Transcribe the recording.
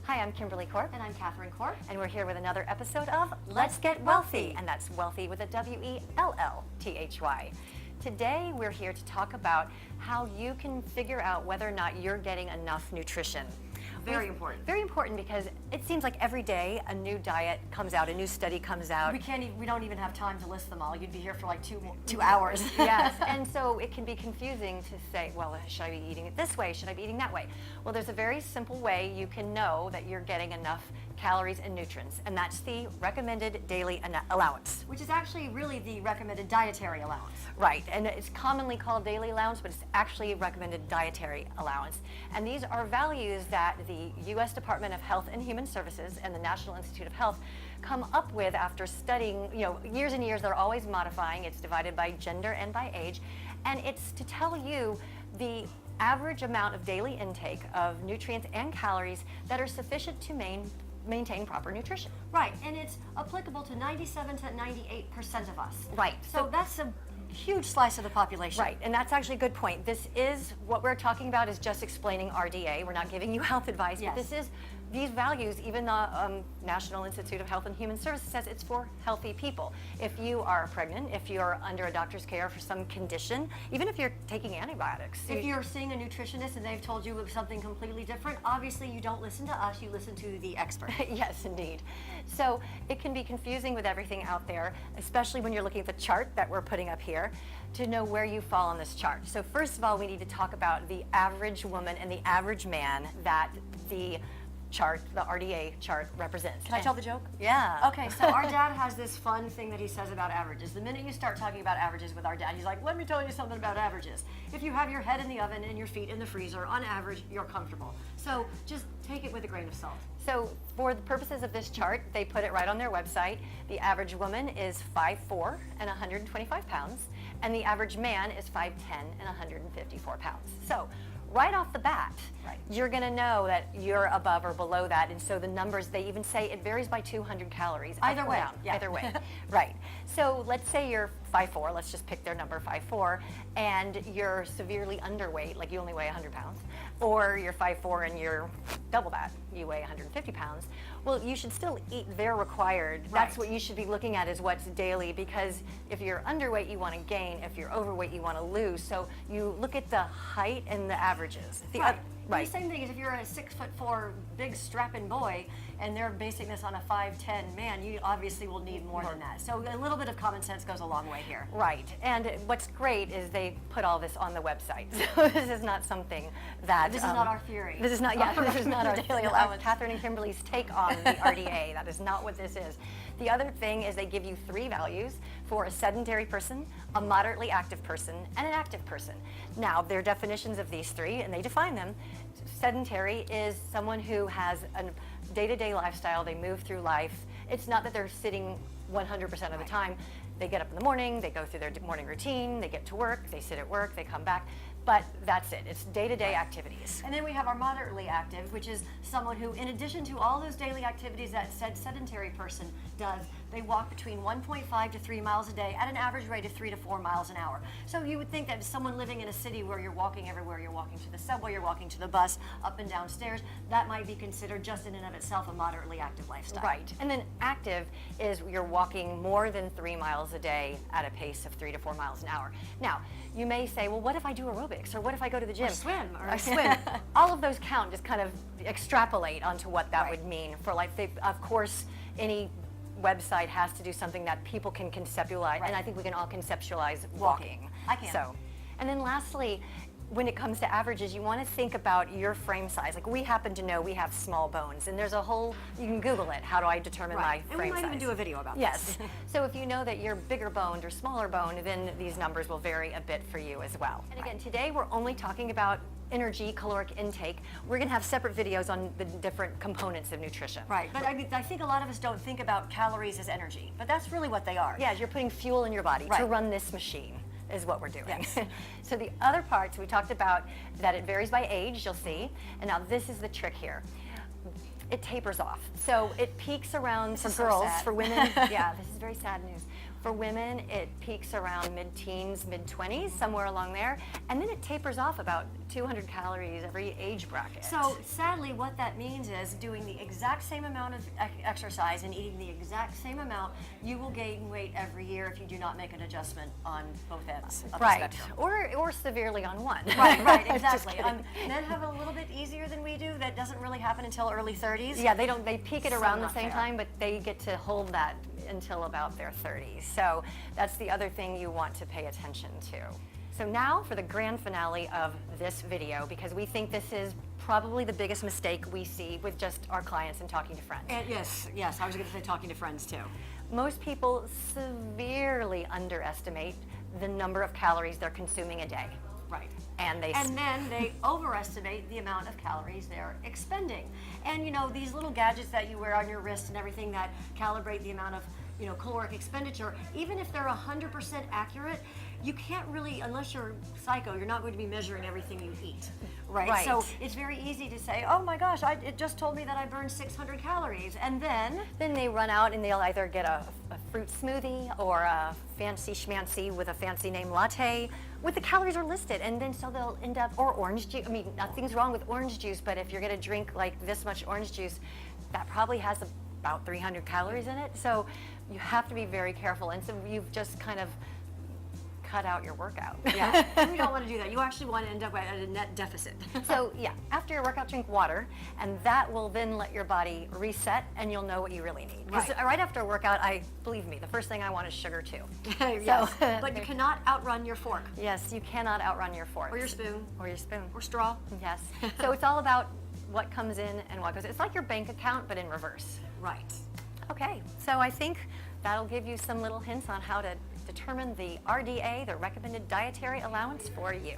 Hi, I'm Kimberly Corp. And I'm Catherine Corp. And we're here with another episode of Let's Get WeLLthy. And that's wealthy with a WeLLthy. Today, we're here to talk about how you can figure out whether or not you're getting enough nutrition. Very important. Very important because it seems like every day a new diet comes out, a new study comes out. We don't even have time to list them all. You'd be here for like two hours. Yes, and so it can be confusing to say, well, should I be eating it this way? Should I be eating that way? Well, there's a very simple way you can know that you're getting enough calories and nutrients, and that's the Recommended Daily Allowance. Which is actually really the Recommended Dietary Allowance. Right, and it's commonly called Daily Allowance, but it's actually Recommended Dietary Allowance. And these are values that the U.S. Department of Health and Human Services and the National Institute of Health come up with after studying, years and years. They're always modifying. It's divided by gender and by age, and it's to tell you the average amount of daily intake of nutrients and calories that are sufficient to maintain proper nutrition. Right, and it's applicable to 97 to 98% of us. Right. So that's a huge slice of the population. Right, and that's actually a good point. This is, what we're talking about is just explaining RDA. We're not giving you health advice, Yes. but this is, these values, even the National Institute of Health and Human Services says it's for healthy people. If you are pregnant, if you're under a doctor's care for some condition, even if you're taking antibiotics. If you're seeing a nutritionist and they've told you something completely different, obviously you don't listen to us, you listen to the expert. Yes, indeed. So it can be confusing with everything out there, especially when you're looking at the chart that we're putting up here, to know where you fall on this chart. So first of all, we need to talk about the average woman and the average man that the chart, the RDA chart, represents. Can I tell the joke? Yeah. Okay, so our dad has this fun thing that he says about averages. The minute you start talking about averages with our dad, he's like, let me tell you something about averages. If you have your head in the oven and your feet in the freezer, on average, you're comfortable. So just take it with a grain of salt. So for the purposes of this chart, they put it right on their website. The average woman is 5'4" and 125 pounds, and the average man is 5'10" and 154 pounds. So right off the bat, you're going to know that you're above or below that, and so the numbers, they even say it varies by 200 calories. Either way. Down, Yeah. Either way. Right. So let's say you're 5'4", let's just pick their number, 5'4", and you're severely underweight, like you only weigh 100 pounds, or you're 5'4" and you're double that, you weigh 150 pounds. Well, you should still eat their required. That's what you should be looking at, is what's daily, because if you're underweight, you want to gain. If you're overweight, you want to lose. So you look at the height and the averages. The same thing as if you're a 6'4" big strapping boy and they're basing this on a 5'10" man, you obviously will need more than that. So a little bit of common sense goes a long way here. Right, and what's great is they put all this on the website. So this is not something that... This is not our theory. This is not, this is not our daily allowance. Catherine and Kimberly's take on the RDA. That is not what this is. The other thing is they give you 3 values for a sedentary person, a moderately active person, and an active person. Now, their definitions of these 3, and they define them. Sedentary is someone who has a day-to-day lifestyle. They move through life. It's not that they're sitting 100% of the time. They get up in the morning, they go through their morning routine, they get to work, they sit at work, they come back. But that's it. It's day-to-day activities. And then we have our moderately active, which is someone who, in addition to all those daily activities that said sedentary person does, they walk between 1.5 to 3 miles a day at an average rate of 3 to 4 miles an hour. So you would think that someone living in a city where you're walking everywhere, you're walking to the subway, you're walking to the bus, up and down stairs, that might be considered just in and of itself a moderately active lifestyle. Right. And then active is you're walking more than 3 miles a day at a pace of 3 to 4 miles an hour. Now, you may say, well, what if I do aerobics, or what if I go to the gym? Or swim. Or swim. All of those count. Just kind of extrapolate onto what that would mean for life. Of course, any website has to do something that people can conceptualize, and I think we can all conceptualize walking. I can. So, and then lastly, when it comes to averages, you want to think about your frame size. Like, we happen to know we have small bones, and there's a whole, you can Google it, how do I determine my frame size? And we might even do a video about this. Yes. So if you know that you're bigger boned or smaller boned, then these numbers will vary a bit for you as well. And again, today we're only talking about energy, caloric intake. We're going to have separate videos on the different components of nutrition. Right, but I think a lot of us don't think about calories as energy, but that's really what they are. Yeah, you're putting fuel in your body to run this machine, is what we're doing. Yes. So the other parts, we talked about that it varies by age, you'll see, and now this is the trick here. It tapers off. So it peaks around, for girls, for women, yeah, this is very sad news. For women, it peaks around mid-teens, mid-20s, somewhere along there, and then it tapers off about 200 calories every age bracket. So sadly, what that means is doing the exact same amount of exercise and eating the exact same amount, you will gain weight every year if you do not make an adjustment on both ends of the right, spectrum. or severely on one. Right, Just exactly. kidding. Men have it a little bit easier than we do. That doesn't really happen until early 30s. Yeah, they peak it So around the not same fair. time, but they get to hold that until about their 30s. So that's the other thing you want to pay attention to. So now for the grand finale of this video, because we think this is probably the biggest mistake we see with just our clients and talking to friends. And yes, I was going to say talking to friends too. Most people severely underestimate the number of calories they're consuming a day. Right. And then they overestimate the amount of calories they're expending. And you know, these little gadgets that you wear on your wrist and everything that calibrate the amount of, you know, caloric expenditure, even if they're 100% accurate, you can't really, unless you're psycho, you're not going to be measuring everything you eat. Right? So it's very easy to say, oh my gosh, it just told me that I burned 600 calories. And then they run out and they'll either get a fruit smoothie or a fancy schmancy with a fancy name latte with the calories are listed, and then so they'll end up, or orange juice. I mean, nothing's wrong with orange juice, but if you're gonna drink like this much orange juice, that probably has about 300 calories in it. So you have to be very careful, and so you've just kind of cut out your workout. yeah, you don't want to do that. You actually want to end up at a net deficit. So yeah, after your workout, drink water, and that will then let your body reset, and you'll know what you really need. Right after a workout, believe me, the first thing I want is sugar too. Yes. But you cannot outrun your fork. Yes, you cannot outrun your fork. Or your spoon. Or your spoon. Or straw. Yes. So it's all about what comes in and what goes. It's like your bank account, but in reverse. Right. Okay, so I think that'll give you some little hints on how to determine the RDA, the Recommended Dietary Allowance, for you.